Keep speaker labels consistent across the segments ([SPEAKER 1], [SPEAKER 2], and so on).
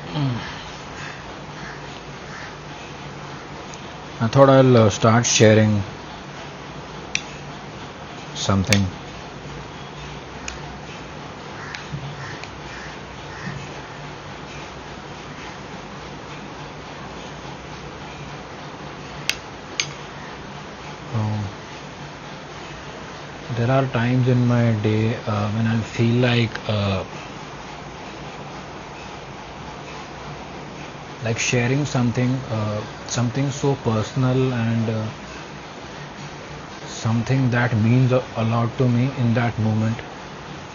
[SPEAKER 1] I thought I'll start sharing something. There are times in my day when I feel like sharing something so personal and something that means a lot to me in that moment,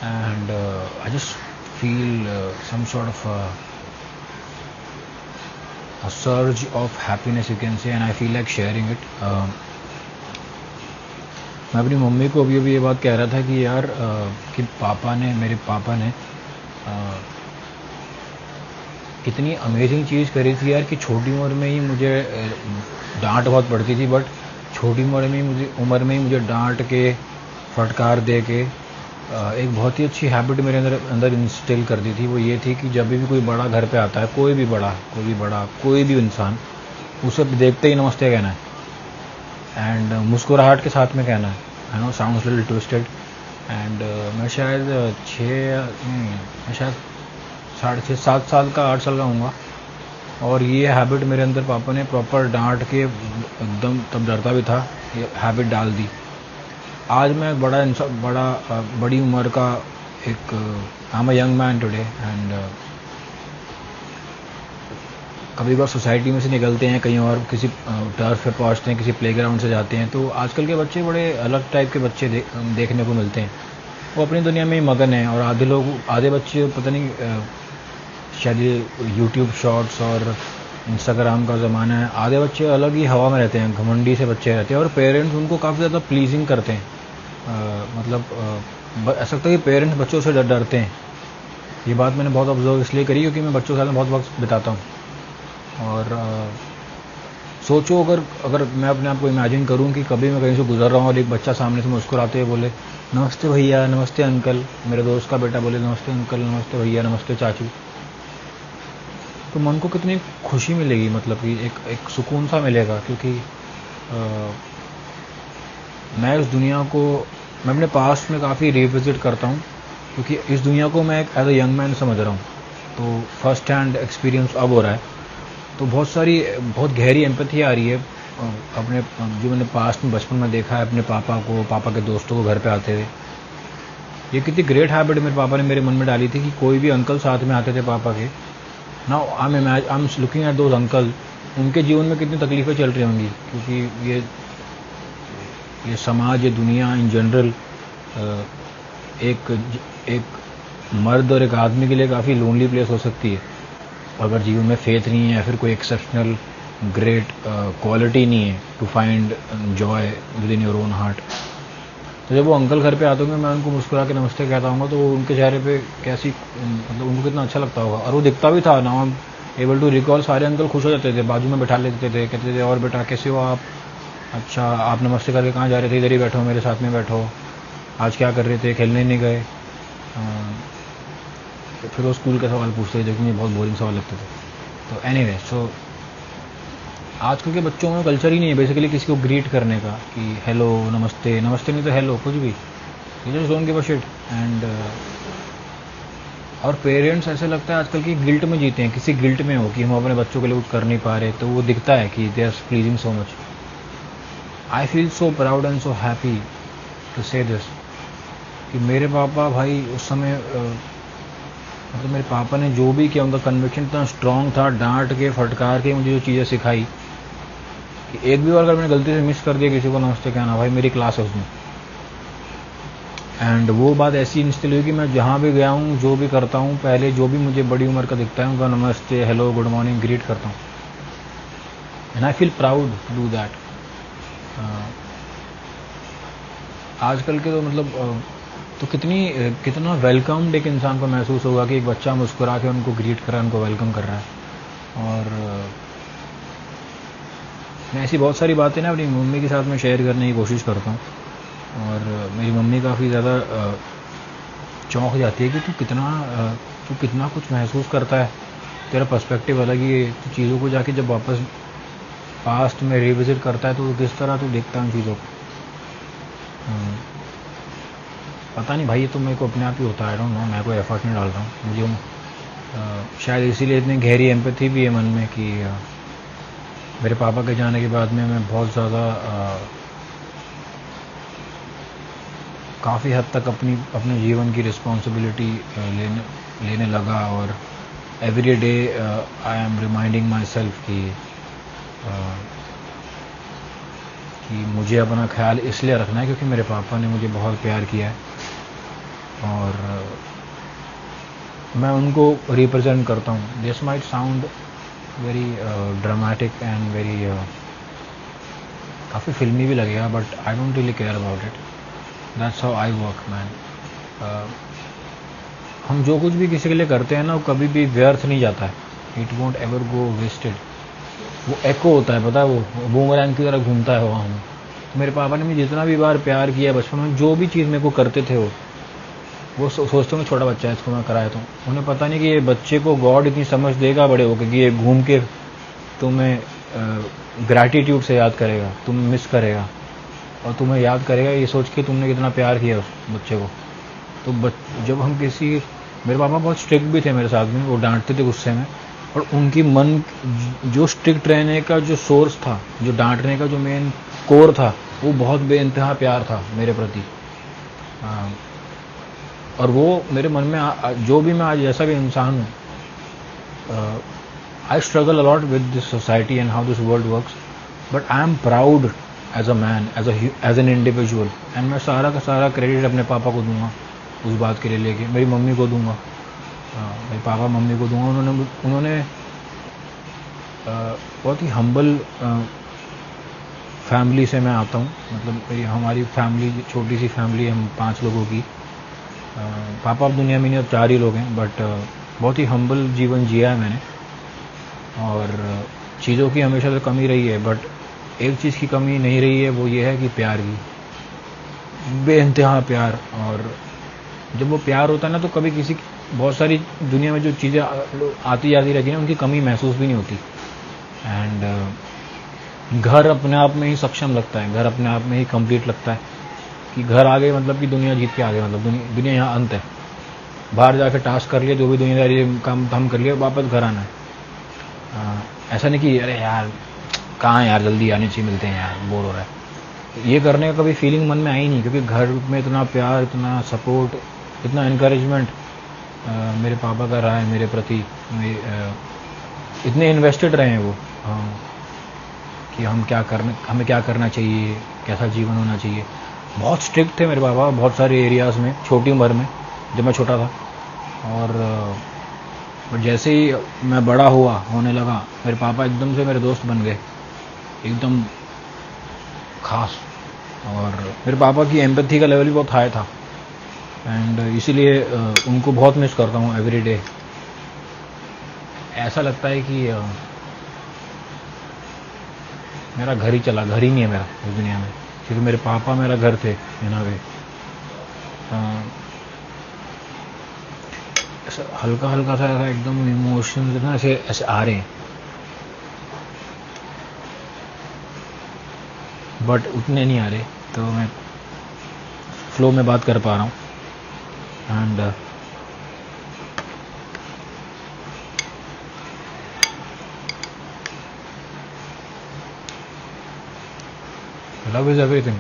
[SPEAKER 1] and I just feel some sort of a surge of happiness, you can say, and I feel like sharing it. मैं अपनी mummy को अभी ये बात कह रहा था कि यार कि मेरे पापा ने इतनी अमेजिंग चीज़ करी थी यार कि छोटी उम्र में ही मुझे डांट बहुत पड़ती थी, बट छोटी उम्र में ही मुझे डांट के फटकार दे के एक बहुत ही अच्छी हैबिट मेरे अंदर इंस्टिल कर दी थी। वो ये थी कि जब भी कोई बड़ा घर पे आता है, कोई भी इंसान, उसे देखते ही नमस्ते कहना है, एंड मुस्कुराहट के साथ में कहना है। I know sounds little twisted, and मैं शायद 7 साल का 8 साल का हूँगा, और ये हैबिट मेरे अंदर पापा ने प्रॉपर डांट के एकदम, तब डरता भी था, ये हैबिट डाल दी। आज मैं बड़ी उम्र का एक I am a young man today, and कभी बार सोसाइटी में से निकलते हैं, कहीं और किसी टर्फ पे पहुंचते हैं, किसी प्लेग्राउंड से जाते हैं, तो आजकल के बच्चे बड़े अलग टाइप के बच्चे देखने को मिलते हैं। वो अपनी दुनिया में ही मगन हैं, और आधे बच्चे पता नहीं, शायद ये यूट्यूब शॉर्ट्स और इंस्टाग्राम का ज़माना है, आधे बच्चे अलग ही हवा में रहते हैं, घमंडी से बच्चे रहते हैं, और पेरेंट्स उनको काफ़ी ज़्यादा प्लीजिंग करते हैं। ऐसा लगता है कि पेरेंट्स बच्चों से डरते हैं। ये बात मैंने बहुत ऑब्जर्व इसलिए करी क्योंकि मैं बच्चों के साथ बहुत वक्त बिताता हूँ। और सोचो, अगर मैं अपने आप को इमेजिन करूं कि कभी मैं कहीं से गुजर रहा हूं और एक बच्चा सामने से मुस्कुराते हुए बोले नमस्ते भैया, नमस्ते अंकल, मेरे दोस्त का बेटा बोले नमस्ते अंकल, नमस्ते भैया, नमस्ते चाचू, तो मन को कितनी खुशी मिलेगी, मतलब कि एक सुकून सा मिलेगा। क्योंकि मैं अपने पास्ट में काफ़ी रिविजिट करता हूँ, क्योंकि इस दुनिया को मैं एज अ यंग मैन समझ रहा हूँ, तो फर्स्ट हैंड एक्सपीरियंस अब हो रहा है, तो बहुत गहरी एम्पैथी आ रही है अपने, जो मैंने पास्ट में बचपन में देखा है अपने पापा के दोस्तों को घर पे आते हुए। ये कितनी ग्रेट हैबिट मेरे पापा ने मेरे मन में डाली थी कि कोई भी अंकल साथ में आते थे पापा के, now I am looking at those uncle, उनके जीवन में कितनी तकलीफ़ें चल रही होंगी, क्योंकि ये समाज, ये दुनिया इन जनरल एक मर्द और एक आदमी के लिए काफ़ी लोनली प्लेस हो सकती है, अगर जीवन में फेथ नहीं है या फिर कोई एक्सेप्शनल ग्रेट क्वालिटी नहीं है to find joy within your own heart. तो जब वो अंकल घर पे आते होंगे, मैं उनको मुस्कुरा के नमस्ते कहता हूँ, तो उनके चेहरे पे मतलब उनको कितना अच्छा लगता होगा। और वो दिखता भी था, now I am able to recall, सारे अंकल खुश हो जाते थे, बाजू में बैठा लेते थे, कहते थे और बेटा कैसे हो आप, अच्छा आप नमस्ते करके कहाँ जा रहे थे, इधर ही बैठो, मेरे साथ में बैठो, आज क्या कर रहे थे, खेलने नहीं गए। फिर वो स्कूल के सवाल पूछते थे जो कि मुझे बहुत बोरिंग सवाल लगते थे। तो एनीवे, सो आजकल के बच्चों में कल्चर ही नहीं है बेसिकली किसी को ग्रीट करने का, कि हेलो, नमस्ते नहीं तो हेलो, कुछ भी, ये just don't give a shit. And और पेरेंट्स ऐसे लगता है आजकल की गिल्ट में जीते हैं, किसी गिल्ट में हो कि हम अपने बच्चों के लिए कुछ कर नहीं पा रहे, तो वो दिखता है कि they are pleasing so much. I feel so proud and so happy to say this, कि मेरे पापा भाई उस समय मतलब मेरे पापा ने जो भी किया, उनका कन्विक्शन इतना स्ट्रांग था, डांट के फटकार के मुझे जो चीज़ें सिखाई, कि एक भी बार अगर मैंने गलती से मिस कर दिया किसी को नमस्ते कहना, भाई मेरी क्लास है उसमें। एंड वो बात ऐसी इंस्टिल हुई कि मैं जहाँ भी गया हूँ, जो भी करता हूँ, पहले जो भी मुझे बड़ी उम्र का दिखता है उनका नमस्ते, हेलो, गुड मॉर्निंग ग्रीट करता हूँ, and I feel proud to do that. आजकल के तो मतलब तो कितना वेलकम्ड एक इंसान को महसूस होगा कि एक बच्चा मुस्कुरा के उनको ग्रीट कर रहा है, उनको वेलकम कर रहा है। और मैं ऐसी बहुत सारी बातें ना अपनी मम्मी के साथ में शेयर करने की कोशिश करता हूँ, और मेरी मम्मी काफ़ी ज़्यादा चौंक जाती है कि तू कितना कुछ महसूस करता है, तेरा पर्सपेक्टिव अलग ही है। तो चीज़ों को जाके जब वापस पास्ट में रिविजिट करता है तो किस तरह तू देखता है उन चीज़ों को। पता नहीं भाई, ये तो मेरे को अपने आप ही होता है। आई डोंट नो, मैं कोई एफर्ट नहीं डाल रहा हूँ। मुझे शायद इसीलिए इतनी गहरी एम्पैथी भी है मन में कि मेरे पापा के जाने के बाद में मैं बहुत ज़्यादा काफ़ी हद तक अपने जीवन की रिस्पॉन्सिबिलिटी लेने लगा। और every day I am reminding my self कि मुझे अपना ख्याल इसलिए रखना है क्योंकि मेरे पापा ने मुझे बहुत प्यार किया है और मैं उनको रिप्रेजेंट करता हूँ। This might sound very dramatic and very काफ़ी फिल्मी भी लगेगा, but I don't really care about it. That's how I work man. हम जो कुछ भी किसी के लिए करते हैं ना, वो कभी भी व्यर्थ नहीं जाता है। It won't ever go wasted. वो एको होता है, पता है, वो बूमरैंग की तरह घूमता है हवा में। मेरे पापा ने मुझे जितना भी बार प्यार किया बचपन में, जो भी चीज़ मेरे को करते थे वो सोचते हैं छोटा बच्चा है, इसको मैं कराया तो उन्हें पता नहीं कि ये बच्चे को गॉड इतनी समझ देगा बड़े होकर कि ये घूम के तुम्हें ग्रैटिट्यूड से याद करेगा, तुम्हें मिस करेगा और तुम्हें याद करेगा ये सोच के तुमने कितना प्यार किया उस बच्चे को। तो जब हम मेरे पापा बहुत स्ट्रिक्ट भी थे मेरे साथ में, वो डांटते थे गुस्से में, और उनकी मन जो स्ट्रिक्ट रहने का जो सोर्स था, जो डांटने का जो मेन कोर था, वो बहुत बेइंतहा प्यार था मेरे प्रति। और वो मेरे मन में जो भी मैं आज जैसा भी इंसान हूँ, I struggle a lot with this society and how this world works, but I am proud as a man, as an individual. And मैं सारा का सारा क्रेडिट अपने पापा को दूंगा उस बात के लिए लेके, मेरी मम्मी को दूंगा, मेरे पापा मम्मी को दूंगा। उन्होंने बहुत ही हम्बल फैमिली से मैं आता हूँ। मतलब हमारी फैमिली छोटी सी फैमिली, हम 5 लोगों की। पापा अब दुनिया में नहीं, अब 4 ही लोग हैं, बट बहुत ही हम्बल जीवन जिया है मैंने। और चीज़ों की हमेशा तो कमी रही है, बट एक चीज़ की कमी नहीं रही है, वो ये है कि प्यार की, बेइंतहा प्यार। और जब वो प्यार होता है ना, तो कभी बहुत सारी दुनिया में जो चीज़ें आती जाती रहती हैं उनकी कमी महसूस भी नहीं होती। एंड घर अपने आप में ही सक्षम लगता है, घर अपने आप में ही कंप्लीट लगता है कि घर आ गए मतलब कि दुनिया जीत के आ गए, मतलब दुनिया यहाँ अंत है। बाहर जाकर टास्क कर लिया, जो भी दुनियादारी काम हम कर लिया, वापस घर आना है। ऐसा नहीं कि अरे यार कहाँ यार जल्दी आने चाहिए, मिलते हैं यार, बोर हो रहा है। ये करने का कभी फीलिंग मन में आई नहीं, क्योंकि घर में इतना प्यार, इतना सपोर्ट, इतना इनकरेजमेंट मेरे पापा का रहा है मेरे प्रति। इतने इन्वेस्टेड रहे हैं वो कि हमें क्या करना चाहिए, कैसा जीवन होना चाहिए। बहुत स्ट्रिक्ट थे मेरे पापा बहुत सारे एरियाज़ में, छोटी उम्र में जब मैं छोटा था। और जैसे ही मैं बड़ा होने लगा, मेरे पापा एकदम से मेरे दोस्त बन गए, एकदम खास। और मेरे पापा की एम्पैथी का लेवल भी बहुत हाई था, एंड इसीलिए उनको बहुत मिस करता हूँ एवरी डे। ऐसा लगता है कि मेरा घर ही नहीं है मेरा इस दुनिया में, क्योंकि मेरे पापा मेरा घर थे इन अ वे। ऐसा हल्का हल्का सा ऐसा एकदम इमोशंस ना ऐसे आ रहे हैं, बट उतने नहीं आ रहे, तो मैं फ्लो में बात कर पा रहा हूँ। And love is everything.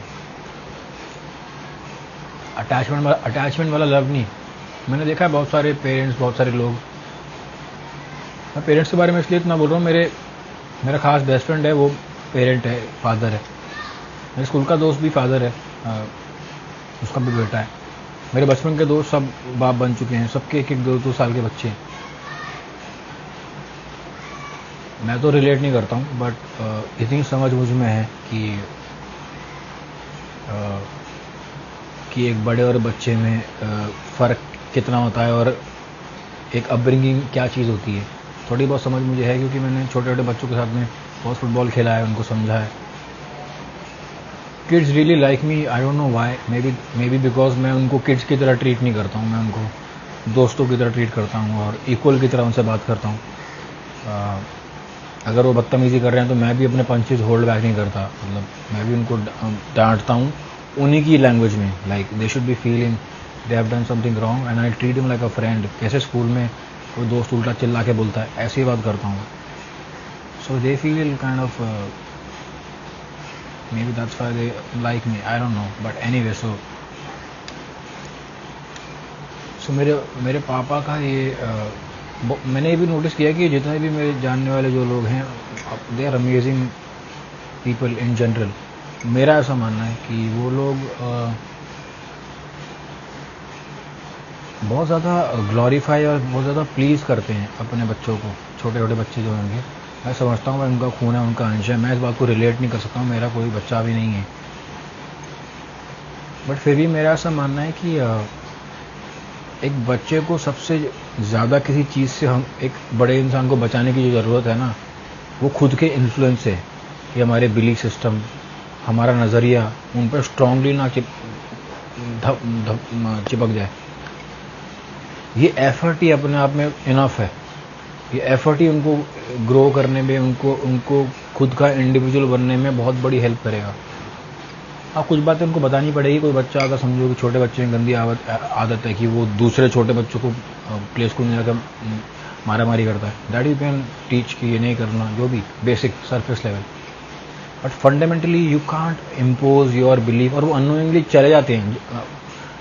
[SPEAKER 1] Attachment वाला लव नहीं। मैंने देखा है बहुत सारे पेरेंट्स, बहुत सारे लोग, मैं पेरेंट्स के बारे में इसलिए इतना बोल रहा हूँ, मेरा खास बेस्ट फ्रेंड है, वो पेरेंट है, फादर है। मेरे स्कूल का दोस्त भी फादर है, उसका भी बेटा है। मेरे बचपन के दोस्त सब बाप बन चुके हैं, सबके 1-2 साल के बच्चे हैं। मैं तो रिलेट नहीं करता हूँ, बट इतनी समझ मुझ में है कि एक बड़े और बच्चे में फ़र्क कितना होता है, और एक अपब्रिंगिंग क्या चीज़ होती है। थोड़ी बहुत समझ मुझे है, क्योंकि मैंने छोटे छोटे बच्चों के साथ में बहुत फुटबॉल खेला है, उनको समझा है। Kids really like me, I don't know why, may be because मैं उनको किड्स की तरह ट्रीट नहीं करता हूँ, मैं उनको दोस्तों की तरह ट्रीट करता हूँ और इक्वल की तरह उनसे बात करता हूँ। अगर वो बदतमीज़ी कर रहे हैं तो मैं भी अपने पंचेस होल्ड बैक नहीं करता, मतलब मैं भी उनको डांटता हूँ उन्हीं की लैंग्वेज में, like they should be feeling they have done something wrong and I treat him like a friend. कैसे स्कूल में कोई दोस्त उल्टा चिल्ला के बोलता है, ऐसी बात करता हूँ। So they feel kind of maybe that's why they like me, I don't know, but anyway. सो मेरे पापा का ये मैंने ये भी नोटिस किया कि जितने भी मेरे जानने वाले जो लोग हैं, they are amazing people in general. मेरा ऐसा मानना है कि वो लोग बहुत ज़्यादा ग्लोरीफाई और बहुत ज़्यादा प्लीज़ करते हैं अपने बच्चों को। छोटे छोटे बच्चे जो होंगे, मैं समझता हूँ उनका खून है, उनका अंश है, मैं इस बात को रिलेट नहीं कर सकता हूँ, मेरा कोई बच्चा भी नहीं है, बट फिर भी मेरा ऐसा मानना है कि एक बच्चे को सबसे ज़्यादा किसी चीज़ से हम एक बड़े इंसान को बचाने की जो ज़रूरत है ना, वो खुद के इन्फ्लुएंस से, कि हमारे बिलीफ सिस्टम, हमारा नज़रिया उन पर स्ट्रांगली ना चिपक जाए। ये एफर्ट ही अपने आप में इनफ है। ये एफर्ट ही उनको ग्रो करने में, उनको खुद का इंडिविजुअल बनने में बहुत बड़ी हेल्प करेगा। हाँ, कुछ बातें उनको बतानी पड़ेगी। कोई बच्चा अगर समझो कि छोटे बच्चे में गंदी आदत है कि वो दूसरे छोटे बच्चों को प्ले स्कूल में जाकर मारा मारी करता है, दैट यू कैन टीच कि ये नहीं करना, जो भी basic surface level. But fundamentally you can't impose your belief, और वो अननोइंगली चले जाते हैं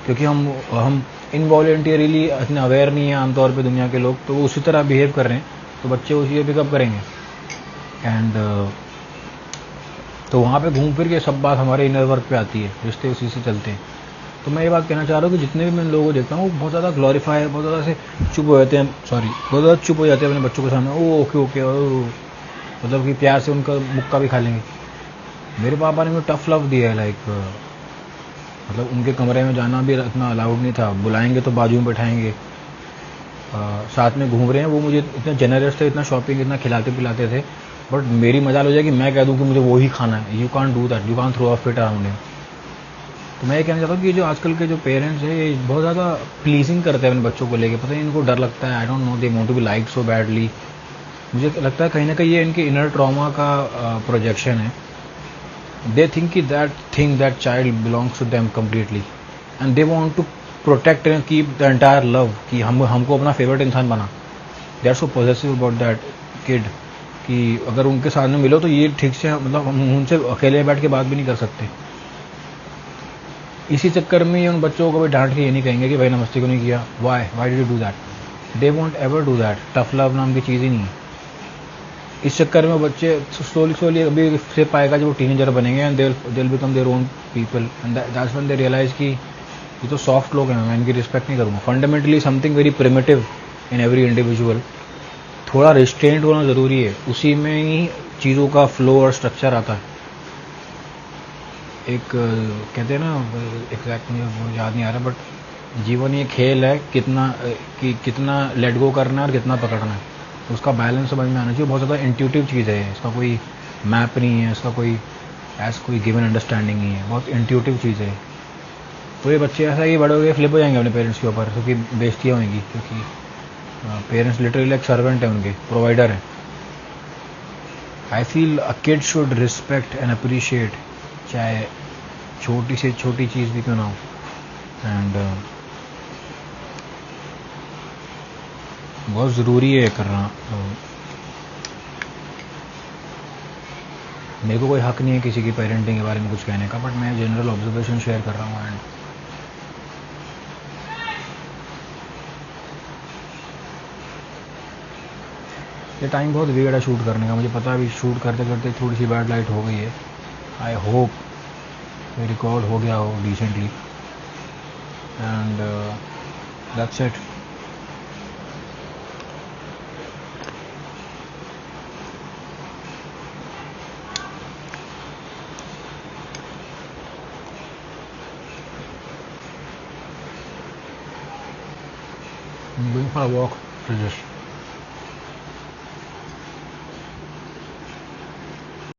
[SPEAKER 1] क्योंकि हम इनवॉलेंटरीली इतने अवेयर नहीं है आमतौर पे दुनिया के लोग, तो वो उसी तरह बिहेव कर रहे हैं, तो बच्चे उसी को पिकअप करेंगे। एंड तो वहाँ पे घूम फिर के सब बात हमारे इनर वर्क पे आती है, रिश्ते उसी से चलते हैं। तो मैं ये बात कहना चाह रहा हूँ कि जितने भी मैं लोगों को देखता हूँ वो बहुत ज़्यादा ग्लोरीफाई, बहुत ज़्यादा से चुप हो जाते हैं, बहुत ज़्यादा चुप हो जाते हैं अपने बच्चों के सामने, ओ ओके ओके, मतलब कि प्यार से उनका मुक्का भी खा लेंगे। मेरे पापा ने मुझे टफ लव दिया है, लाइक मतलब उनके कमरे में जाना भी इतना अलाउड नहीं था, बुलाएंगे तो बाजू में बैठाएंगे, साथ में घूम रहे हैं। वो मुझे इतने जेनरस थे, इतना शॉपिंग, इतना खिलाते पिलाते थे, बट मेरी मजाल हो जाए कि मैं कह दूं कि मुझे वो ही खाना है, you can't do that, you can't throw a fit around him. तो मैं ये कहना चाहता हूँ कि जो आजकल के जो पेरेंट्स हैं, ये बहुत ज़्यादा प्लीजिंग करते हैं अपने बच्चों को लेके, पता नहीं इनको डर लगता है, I don't know, they want to be liked so badly. मुझे लगता है कहीं ना कहीं ये इनके इनर ट्रॉमा का प्रोजेक्शन है। दे थिंक कि that child belongs to them completely and they want to protect and keep the entire love, कि हमको अपना फेवरेट इंसान बना। They are so positive about that kid कि अगर उनके सामने मिलो तो ये ठीक से, मतलब हम उनसे अकेले बैठ के बात भी नहीं कर सकते। इसी चक्कर में उन बच्चों को भी डांट के ये नहीं कहेंगे कि भाई नमस्ते को नहीं किया, why did you do that, they won't ever do that. Tough love नाम की चीज़ ही नहीं है। इस चक्कर में बच्चे स्लोली अभी से पाएगा जब वो टीनेजर बनेंगे and they will become their own people and that's when they realise कि ये तो सॉफ्ट लोग हैं, मैं इनकी रिस्पेक्ट नहीं करूँगा। Fundamentally something very primitive in every individual, थोड़ा रिस्ट्रेंट होना ज़रूरी है, उसी में ही चीज़ों का फ्लो और स्ट्रक्चर आता है। एक कहते हैं ना, एग्जैक्ट मुझे याद नहीं आ रहा, बट जीवन ये खेल है, कितना लेट गो करना है और कितना पकड़ना है, तो उसका बैलेंस समझ में आना चाहिए। बहुत ज़्यादा इंट्यूटिव चीज़ है, इसका कोई मैप नहीं है, इसका कोई गिवन अंडरस्टैंडिंग नहीं है, बहुत इंट्यूटिव चीज़ है। तो ये बच्चे ऐसा ही बड़े हो गए फ्लिप हो जाएंगे अपने पेरेंट्स के ऊपर, क्योंकि बेइज्जतियाँ होंगी, क्योंकि पेरेंट्स लिटरली एक सर्वेंट है, उनके प्रोवाइडर है। I feel a kid should respect and appreciate, चाहे छोटी से छोटी चीज़ भी क्यों ना हो। एंड बहुत ज़रूरी है करना। मेरे को कोई हक नहीं है किसी की पेरेंटिंग के बारे में कुछ कहने का, बट मैं जनरल ऑब्जर्वेशन शेयर कर रहा हूँ। एंड ये टाइम बहुत वियर्ड है शूट करने का, मुझे पता है। अभी शूट करते करते थोड़ी सी बैड लाइट हो गई है। आई होप ये रिकॉर्ड हो गया हो decently and that's it. I'm going for a walk to just